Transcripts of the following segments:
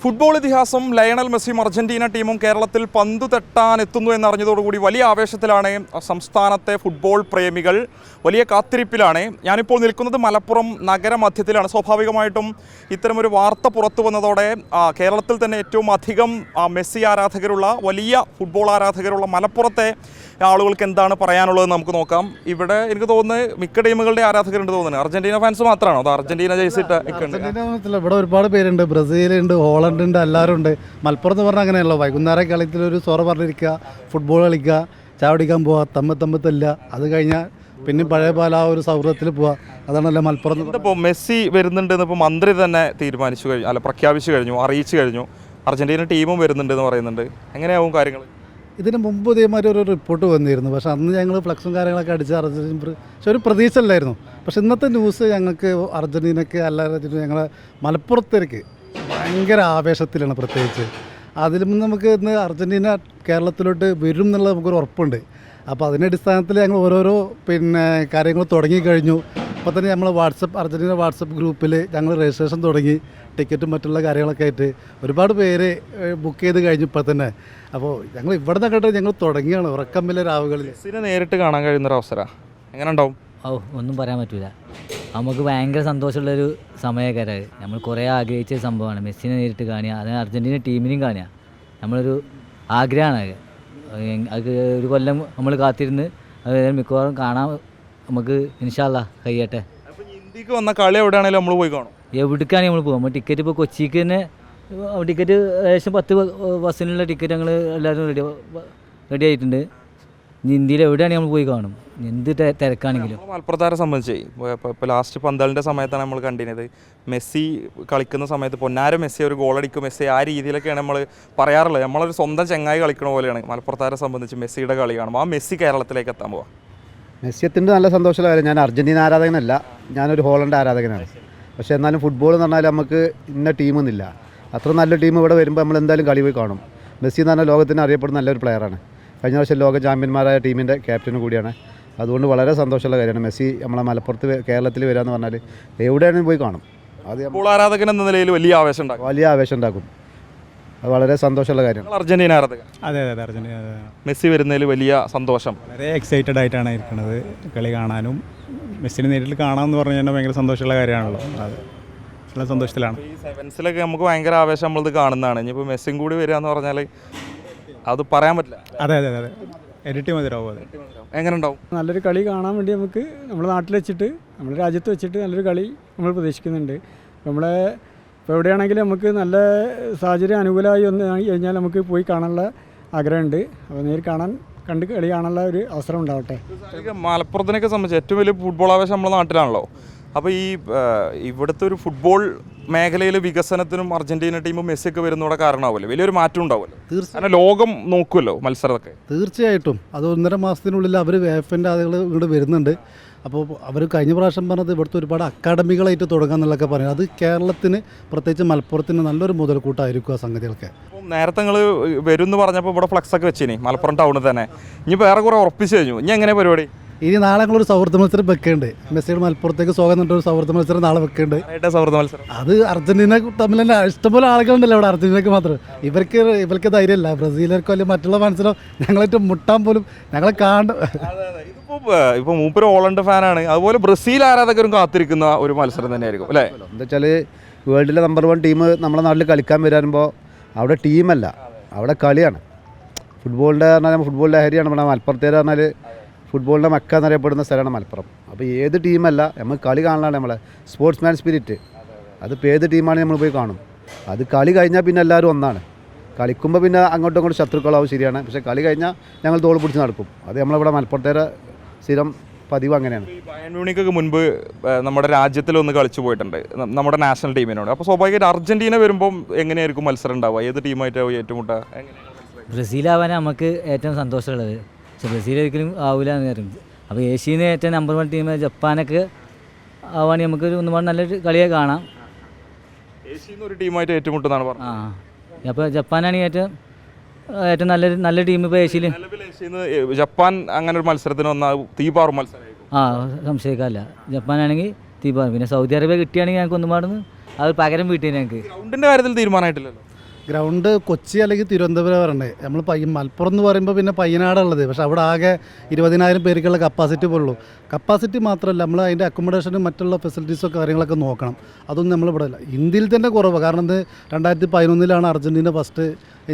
Football ഇതിഹാസം Lionel മെസ്സിയും Argentina ടീമും കേരളത്തിൽ പന്തു തട്ടാനെത്തുന്നു എന്നറിഞ്ഞതോടുകൂടി വലിയ ആവേശത്തിലാണ് സംസ്ഥാനത്തെ ഫുട്ബോൾ പ്രേമികൾ. വലിയ കാത്തിരിപ്പിലാണ്. ഞാനിപ്പോൾ നിൽക്കുന്നത് മലപ്പുറം നഗരമധ്യത്തിലാണ്. സ്വാഭാവികമായിട്ടും ഇത്തരമൊരു വാർത്ത പുറത്തു വന്നതോടെ കേരളത്തിൽ തന്നെ ഏറ്റവും അധികം മെസ്സി ആരാധകരുള്ള, വലിയ ഫുട്ബോൾ ആരാധകരുള്ള മലപ്പുറത്തെ ആളുകൾക്ക് എന്താണ് പറയാനുള്ളതെന്ന് നമുക്ക് നോക്കാം. ഇവിടെ എനിക്ക് തോന്നുന്നത് മിക്ക ടീമുകളുടെ ആരാധകരുണ്ട് തോന്നുന്നത്. അർജന്റീന ഫാൻസ് മാത്രമാണോ? അത് അർജന്റീന ജയിച്ചിട്ട് ഇവിടെ ഒരുപാട് പേരുണ്ട്. ബ്രസീലുണ്ട്, ഹോളണ്ട് ഉണ്ട്, എല്ലാവരും ഉണ്ട്. മലപ്പുറത്ത് പറഞ്ഞാൽ അങ്ങനെയല്ലോ, വൈകുന്നേരം കളത്തിലൊരു സോറ പറഞ്ഞിരിക്കുക, ഫുട്ബോൾ കളിക്കുക, ചാവടിക്കാൻ പോവുക, തമ്മിൽ അത് കഴിഞ്ഞാൽ പിന്നെ പഴയ പോലെ ആ ഒരു സൗഹൃദത്തിൽ പോവുക. അതാണല്ലോ മലപ്പുറം. ഇപ്പോൾ മെസ്സി വരുന്നുണ്ടെന്ന് ഇപ്പോൾ മന്ത്രി തന്നെ തീരുമാനിച്ചു കഴിഞ്ഞു, അല്ല പ്രഖ്യാപിച്ചു കഴിഞ്ഞു, അറിയിച്ചു കഴിഞ്ഞു. അർജന്റീന ടീമും വരുന്നുണ്ടെന്ന് പറയുന്നുണ്ട്. എങ്ങനെയാവും കാര്യങ്ങൾ? ഇതിന് മുമ്പ് ഇതേമാതിരി ഒരു റിപ്പോർട്ട് വന്നിരുന്നു. പക്ഷേ അന്ന് ഞങ്ങൾ ഫ്ലക്സും കാര്യങ്ങളൊക്കെ അടിച്ച് അർജന്റീന, പക്ഷെ ഒരു പ്രതീക്ഷ അല്ലായിരുന്നു. പക്ഷെ ഇന്നത്തെ ന്യൂസ് ഞങ്ങൾക്ക് അർജന്റീനയ്ക്ക് അല്ലാതെ ഞങ്ങളെ മലപ്പുറത്തേക്ക് ഭയങ്കര ആവേശത്തിലാണ്. പ്രത്യേകിച്ച് അതിൽ നമുക്ക് ഇന്ന് അർജന്റീന കേരളത്തിലോട്ട് വരും എന്നുള്ളത് നമുക്കൊരു ഉറപ്പുണ്ട്. അപ്പോൾ അതിൻ്റെ അടിസ്ഥാനത്തിൽ ഞങ്ങൾ ഓരോരോ കാര്യങ്ങൾ തുടങ്ങിക്കഴിഞ്ഞു. ഇപ്പോൾ തന്നെ നമ്മൾ അർജന്റീന വാട്സപ്പ് ഗ്രൂപ്പിൽ ഞങ്ങൾ രജിസ്ട്രേഷൻ തുടങ്ങി. ടിക്കറ്റും മറ്റുള്ള കാര്യങ്ങളൊക്കെ ആയിട്ട് ഒരുപാട് പേര് ബുക്ക് ചെയ്ത് കഴിഞ്ഞു ഇപ്പോൾ തന്നെ. അപ്പോൾ ഞങ്ങൾ ഇവിടെ നിന്നൊക്കെ ഞങ്ങൾ തുടങ്ങിയാണ് ഉറക്കമ്മില്ല രാവുകളിൽ. മെസ്സിനെ നേരിട്ട് കാണാൻ കഴിയുന്നൊരവസരം എങ്ങനെ ഉണ്ടാവും? ഒന്നും പറയാൻ പറ്റില്ല. നമുക്ക് ഭയങ്കര സന്തോഷമുള്ളൊരു സമയമൊക്കെ. നമ്മൾ കുറേ ആഗ്രഹിച്ച സംഭവമാണ് മെസ്സിനെ നേരിട്ട് കാണുക, അത് അർജൻറ്റീന ടീമിനെയും കാണുക. നമ്മളൊരു ആഗ്രഹമാണ് അത്. ഒരു കൊല്ലം നമ്മൾ കാത്തിരുന്ന് അത് മിക്കവാറും കാണാൻ നമുക്ക് ഇൻഷാ അല്ലാഹ് കഴിയട്ടെ. ഇന്ത്യക്ക് വന്ന കളി എവിടെയാണെങ്കിലും നമ്മൾ പോയി കാണും. എവിടേക്കാണ് നമ്മൾ പോകും. നമ്മൾ ടിക്കറ്റ് ഇപ്പോൾ കൊച്ചിക്ക് തന്നെ ടിക്കറ്റ് ഏകദേശം 10 ബസ്സിനുള്ള ടിക്കറ്റ് ഞങ്ങൾ എല്ലാവരും റെഡി ആയിട്ടുണ്ട്. ഇന്ത്യയിൽ എവിടെയാണെങ്കിൽ നമ്മൾ പോയി കാണും, എന്ത് തിരക്കാണെങ്കിലും. മലപ്പുറത്താരെ സംബന്ധിച്ച് ഇപ്പോൾ ലാസ്റ്റ് പന്തലിൻ്റെ സമയത്താണ് നമ്മൾ കണ്ടിരുന്നത്. മെസ്സി കളിക്കുന്ന സമയത്ത് പൊന്നാര മെസ്സി ഒരു ഗോളടിക്കും, മെസ്സി ആ രീതിയിലൊക്കെയാണ് നമ്മൾ പറയാറുള്ളത്. നമ്മളൊരു സ്വന്തം ചെങ്ങായി കളിക്കണ പോലെയാണ് മലപ്പുറത്താരെ സംബന്ധിച്ച് മെസ്സിയുടെ കളി കാണുമ്പോൾ. ആ മെസ്സി കേരളത്തിലേക്ക് എത്താൻ പോവാം. മെസ്സി എത്തിൻ്റെ നല്ല സന്തോഷമുള്ള കാര്യം. ഞാൻ അർജന്റീന ആരാധകനല്ല, ഞാനൊരു ഹോളണ്ട് ആരാധകനാണ്. പക്ഷേ എന്നാലും ഫുട്ബോൾ എന്ന് പറഞ്ഞാൽ നമുക്ക് ഇന്ന ടീമൊന്നുമില്ല. അത്ര നല്ല ടീം ഇവിടെ വരുമ്പോൾ നമ്മൾ എന്തായാലും കളി പോയി കാണും. മെസ്സി എന്ന് പറഞ്ഞാൽ ലോകത്തിന് അറിയപ്പെടുന്ന നല്ലൊരു പ്ലെയറാണ്. കഴിഞ്ഞ വർഷം ലോക ചാമ്പ്യന്മാരായ ടീമിൻ്റെ ക്യാപ്റ്റനും കൂടിയാണ്. അതുകൊണ്ട് വളരെ സന്തോഷമുള്ള കാര്യമാണ് മെസ്സി നമ്മളെ മലപ്പുറത്ത് കേരളത്തിൽ വരിക എന്ന് പറഞ്ഞാൽ എവിടെയാണെങ്കിലും പോയി കാണും. അത് ആരാധകൻ എന്ന നിലയിൽ വലിയ ആവേശം ഉണ്ടാക്കും. അത് വളരെ സന്തോഷമുള്ള കാര്യമാണ്. അർജന്റീന ആരാധകൻ? അതെ, അർജന്റീന. മെസ്സി വരുന്നതിൽ വലിയ സന്തോഷം, വളരെ എക്സൈറ്റഡ് ആയിട്ടാണ് ഇരിക്കുന്നത് കളി കാണാനും. മെസ്സിനെ നേരിട്ട് കാണാമെന്ന് പറഞ്ഞു കഴിഞ്ഞാൽ ഭയങ്കര സന്തോഷമുള്ള കാര്യമാണല്ലോ. അത് നല്ല സന്തോഷത്തിലാണ്. ഈ സെവൻസിലൊക്കെ നമുക്ക് ഭയങ്കര ആവേശം നമ്മളിത് കാണുന്നതാണ്. ഇനിയിപ്പോൾ മെസ്സിയും കൂടി വരിക എന്ന് പറഞ്ഞാൽ അത് പറയാൻ പറ്റില്ല. അതെ, ഇരട്ടി മധുരമാവും. അത് എങ്ങനെ ഉണ്ടാവും? നല്ലൊരു കളി കാണാൻ വേണ്ടി നമുക്ക് നമ്മുടെ നാട്ടിൽ വെച്ചിട്ട്, നമ്മുടെ രാജ്യത്ത് വെച്ചിട്ട് നല്ലൊരു കളി നമ്മൾ പ്രതീക്ഷിക്കുന്നുണ്ട്. നമ്മളെ ഇപ്പോൾ എവിടെയാണെങ്കിലും നമുക്ക് നല്ല സാഹചര്യം അനുകൂലമായി വന്നു കഴിഞ്ഞാൽ നമുക്ക് പോയി കാണാനുള്ള ആഗ്രഹമുണ്ട്. അപ്പോൾ നേരിൽ കണ്ട് കളി കാണാനുള്ള ഒരു അവസരം ഉണ്ടാവട്ടെ. മലപ്പുറത്തിനൊക്കെ സംബന്ധിച്ച് ഏറ്റവും വലിയ ഫുട്ബോൾ ആവേശം നമ്മുടെ നാട്ടിലാണല്ലോ. അപ്പോൾ ഇവിടുത്തെ ഒരു ഫുട്ബോൾ മേഖലയിലെ വികസനത്തിനും അർജന്റീന ടീമും മെസ്സിയൊക്കെ വരുന്നതോടെ കാരണമാവുമല്ലോ, വലിയൊരു മാറ്റം ഉണ്ടാവുമല്ലോ. തീർച്ചയായും ലോകം നോക്കുമല്ലോ മത്സരമൊക്കെ. തീർച്ചയായിട്ടും അത് 1.5 മാസത്തിനുള്ളിൽ അവർ വേഫിൻ്റെ ആളുകൾ ഇവിടെ വരുന്നുണ്ട്. അപ്പോൾ അവർ കഴിഞ്ഞ പ്രാവശ്യം പറഞ്ഞത് ഇവിടുത്തെ ഒരുപാട് അക്കാഡമികളായിട്ട് തുടങ്ങാമെന്നുള്ളതൊക്കെ പറയുന്നത് അത് കേരളത്തിന്, പ്രത്യേകിച്ച് മലപ്പുറത്തിന് നല്ലൊരു മുതൽക്കൂട്ടായിരിക്കും ആ സംഗതികളൊക്കെ. നേരത്തെ നിങ്ങൾ വരും എന്ന് പറഞ്ഞപ്പോൾ ഇവിടെ ഫ്ലക്സൊക്കെ വെച്ചിനി മലപ്പുറം ടൗണിൽ തന്നെ. ഇനി വേറെ കുറേ ഉറപ്പിച്ച് കഴിഞ്ഞു. ഇനി എങ്ങനെ പരിപാടി? ഇനി നാളെ ഞങ്ങളൊരു സൗഹൃദ മത്സരം വെക്കുന്നുണ്ട്. മെസ്സിയുടെ മലപ്പുറത്തേക്ക് സ്വാഗതം ഒരു സൗഹൃദ മത്സരം നാളെ വെക്കുന്നുണ്ട്. സൗഹൃദ മത്സരം അത് അർജന്റീന തമ്മിൽ തന്നെ ഇഷ്ടംപോലെ ആളുകളുണ്ടല്ലോ ഇവിടെ. അർജന്റീനക്ക് മാത്രം ഇവർക്ക് ധൈര്യമില്ല. ബ്രസീലർക്കോ അല്ലെങ്കിൽ മറ്റുള്ള മത്സരം ഞങ്ങളേറ്റവും മുട്ടാൻ പോലും ഞങ്ങളെ കാണും. ഇപ്പോൾ മൂപ്പര് ഹോളണ്ട് ഫാനാണ്. അതുപോലെ ബ്രസീൽ ആരാധകരും കാത്തിരിക്കുന്ന ഒരു മത്സരം തന്നെയായിരിക്കും അല്ലേ? എന്താ വെച്ചാൽ വേൾഡിലെ നമ്പർ 1 ടീം നമ്മുടെ നാട്ടിൽ കളിക്കാൻ വരുമ്പോൾ അവിടെ ടീമല്ല, അവിടെ കളിയാണ്. ഫുട്ബോളിൻ്റെ പറഞ്ഞാൽ ഫുട്ബോൾ ലഹരിയാണ്. നമ്മുടെ മലപ്പുറത്തേര് പറഞ്ഞാൽ ഫുട്ബോളിൻ്റെ മക്ക എന്നറിയപ്പെടുന്ന സ്ഥലമാണ് മലപ്പുറം. അപ്പോൾ ഏത് ടീമല്ല, നമ്മൾ കളി കാണാനാണ് നമ്മളെ സ്പോർട്സ്മാൻ സ്പിരിറ്റ്. അതിപ്പോൾ ഏത് ടീമാണെങ്കിൽ നമ്മൾ പോയി കാണും. അത് കളി കഴിഞ്ഞാൽ പിന്നെ എല്ലാവരും ഒന്നാണ്. കളിക്കുമ്പോൾ പിന്നെ അങ്ങോട്ടും ഇങ്ങോട്ടും ശത്രുക്കളാവും, ശരിയാണ്. പക്ഷേ കളി കഴിഞ്ഞാൽ ഞങ്ങൾ തോൾ പിടിച്ച് നടക്കും. അത് നമ്മളിവിടെ മലപ്പുറത്തേരെ സ്ഥിരം പതിവ് അങ്ങനെയാണ്. ബയൺ മ്യൂണിക്കൊക്കെ മുൻപ് നമ്മുടെ രാജ്യത്തിലൊന്ന് കളിച്ചു പോയിട്ടുണ്ട് നമ്മുടെ നാഷണൽ ടീമിനോട്. അപ്പോൾ സ്വാഭാവികമായിട്ട് അർജന്റീന വരുമ്പം എങ്ങനെയായിരിക്കും മത്സരം ഉണ്ടാവുക? ഏത് ടീമായിട്ടാവും ഏറ്റുമുട്ടുക? ബ്രസീലാവാൻ നമുക്ക് ഏറ്റവും സന്തോഷമുള്ളത്. പക്ഷെ ബ്രസീൽ ഒരിക്കലും ആവില്ല എന്ന് പറയും. അപ്പോൾ ഏഷ്യയിൽ ഏറ്റവും നമ്പർ 1 ടീം ജപ്പാനൊക്കെ ആവുകയാണെങ്കിൽ നമുക്കൊരു ഒന്നുപാട് നല്ലൊരു കളിയെ കാണാം. ഏഷ്യയിൽ നിന്ന് ഒരു ടീമായിട്ട് ഏറ്റുമുട്ടുന്നതാണ് പറഞ്ഞത്. അപ്പോൾ ജപ്പാനാണെങ്കിൽ ഏറ്റവും നല്ല ടീം ഇപ്പോൾ ഏഷ്യയിൽ. ജപ്പാൻ അങ്ങനെ ഒരു മത്സരത്തിന് വന്നാൽ തീപാറും മത്സരം. സംശയിക്കാറില്ല. ജപ്പാനാണെങ്കിൽ തീപാറും. പിന്നെ സൗദി അറേബ്യ കിട്ടിയാണെങ്കിൽ ഞങ്ങൾക്ക് ഒന്നുപാടുന്നു അത് പകരം വീട്ടിൽ ഞങ്ങൾക്ക്. ഗ്രൗണ്ടിൻ്റെ കാര്യത്തിൽ തീരുമാനമായിട്ടില്ലല്ലോ. ഗ്രൗണ്ട് കൊച്ചി അല്ലെങ്കിൽ തിരുവനന്തപുരം വരണ്ടേ. നമ്മൾ മലപ്പുറം എന്ന് പറയുമ്പോൾ പിന്നെ പയ്യനാടുള്ളത്. പക്ഷേ അവിടെ ആകെ 20,000 പേർക്കുള്ള കപ്പാസിറ്റി പോലുള്ളൂ. കപ്പാസിറ്റി മാത്രമല്ല, നമ്മൾ അതിൻ്റെ അക്കോമഡേഷനും മറ്റുള്ള ഫെസിലിറ്റീസോ കാര്യങ്ങളൊക്കെ നോക്കണം. അതൊന്നും നമ്മളിവിടെ ഇല്ല. ഇന്ത്യയിൽ തന്നെ കുറവ്. കാരണം ഇത് 2011 അർജൻറ്റീന ഫസ്റ്റ്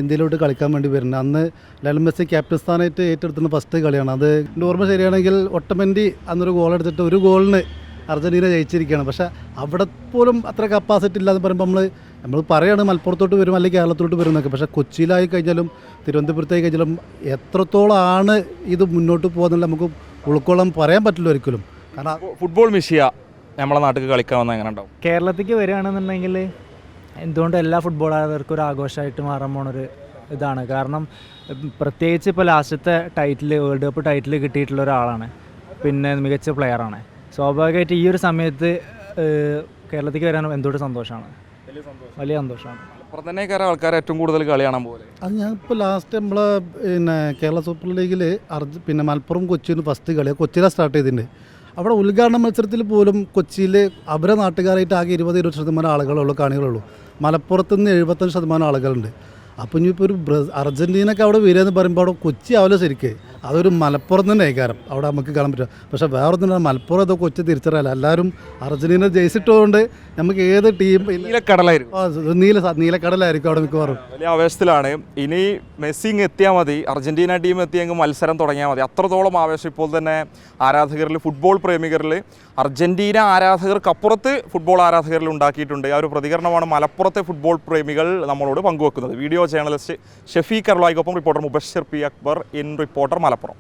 ഇന്ത്യയിലോട്ട് കളിക്കാൻ വേണ്ടി വരുന്നത്. അന്ന് ലയണൽ മെസ്സി ക്യാപ്റ്റൻ സ്ഥാനമായിട്ട് ഏറ്റെടുത്തുന്ന ഫസ്റ്റ് കളിയാണ് അത്. എൻ്റെ ഓർമ്മ ശരിയാണെങ്കിൽ ഒട്ടമെൻഡി അന്നൊരു ഗോൾ എടുത്തിട്ട് ഒരു ഗോളിന് അർജൻറ്റീന ജയിച്ചിരിക്കുകയാണ്. പക്ഷേ അവിടെ പോലും അത്ര കപ്പാസിറ്റി ഇല്ലാന്ന് പറയുമ്പോൾ നമ്മൾ പറയുകയാണ് മലപ്പുറത്തോട്ട് വരും അല്ലെങ്കിൽ കേരളത്തോട്ട് വരും എന്നൊക്കെ. പക്ഷേ കൊച്ചിയിലായി കഴിഞ്ഞാലും തിരുവനന്തപുരത്തായി കഴിഞ്ഞാലും എത്രത്തോളമാണ് ഇത് മുന്നോട്ട് പോകുന്നത് നമുക്ക് ഉൾക്കൊള്ളാൻ പറയാൻ പറ്റില്ല ഒരിക്കലും. കാരണം ഫുട്ബോൾ മെസ്സിയ നമ്മളെ നാട്ടിൽ കളിക്കാൻ വന്നാൽ എങ്ങനെ ഉണ്ടാവും? കേരളത്തിലേക്ക് വരികയാണെന്നുണ്ടെങ്കിൽ എന്തുകൊണ്ടും എല്ലാ ഫുട്ബോൾ ആരാധകർക്കും ഒരു ആഘോഷമായിട്ട് മാറാൻ പോണൊരു ഇതാണ്. കാരണം പ്രത്യേകിച്ച് ഇപ്പോൾ ലാസ്റ്റത്തെ വേൾഡ് കപ്പ് ടൈറ്റിൽ കിട്ടിയിട്ടുള്ള ഒരാളാണ്, പിന്നെ മികച്ച പ്ലെയറാണ്. സ്വാഭാവികമായിട്ട് ഈ ഒരു സമയത്ത് കേരളത്തിലേക്ക് വരാൻ എന്തുകൊണ്ട് സന്തോഷമാണ്, വലിയ സന്തോഷമാണ്. അപ്പുറം തന്നെ കയറാൻ ആൾക്കാർ ഏറ്റവും കൂടുതൽ കളി കാണാൻ പോലെ. അത് ഞാനിപ്പോൾ ലാസ്റ്റ് നമ്മളെ കേരള സൂപ്പർ ലീഗിൽ പിന്നെ മലപ്പുറം കൊച്ചിയിൽ ഫസ്റ്റ് കളി കൊച്ചിയിലാണ് സ്റ്റാർട്ട് ചെയ്തിട്ടുണ്ട്. അവിടെ ഉദ്ഘാടന മത്സരത്തിൽ പോലും കൊച്ചിയിൽ അവരെ നാട്ടുകാരായിട്ട് ആകെ 20-20% ആളുകളുള്ളൂ, കാണികളുള്ളൂ. മലപ്പുറത്ത് നിന്ന് 75% ആളുകളുണ്ട്. അപ്പോൾ ഇനിയിപ്പോൾ ഒരു അർജൻറ്റീനയൊക്കെ അവിടെ വരിക എന്ന് പറയുമ്പോൾ അവിടെ കൊച്ചി ആവില്ല ശരിക്ക്, അതൊരു മലപ്പുറം തന്നെ ഏകാരം അവിടെ നമുക്ക് കാണാൻ പറ്റുക. പക്ഷേ വേറൊന്നും മലപ്പുറം അതോ കൊച്ചി തിരിച്ചറിയാല്ല. എല്ലാവരും അർജൻറ്റീന ജയിച്ചിട്ടുകൊണ്ട് നമുക്ക് ഏത് ടീം നീലക്കടലായിരിക്കും, നീലക്കടലായിരിക്കും അവിടെ മിക്കവാറും. വലിയ ആവേശത്തിലാണ്. ഇനി മെസ്സി എത്തിയാൽ മതി, അർജൻറ്റീന ടീം എത്തിയെങ്കിൽ മത്സരം തുടങ്ങിയാൽ മതി. അത്രത്തോളം ആവേശം ഇപ്പോൾ തന്നെ ആരാധകരിൽ, ഫുട്ബോൾ പ്രേമികരിൽ, അർജൻറ്റീന ആരാധകർക്കപ്പുറത്ത് ഫുട്ബോൾ ആരാധകരിൽ ഉണ്ടാക്കിയിട്ടുണ്ട്. ആ ഒരു പ്രതികരണമാണ് മലപ്പുറത്തെ ഫുട്ബോൾ പ്രേമികൾ നമ്മളോട് പങ്കുവെക്കുന്നത്. വീഡിയോ ജേർണലിസ്റ്റ് ഷെഫീഖ് അർലായിക്കൊപ്പം reporter Mubashir P Akbar in reporter Malappuram.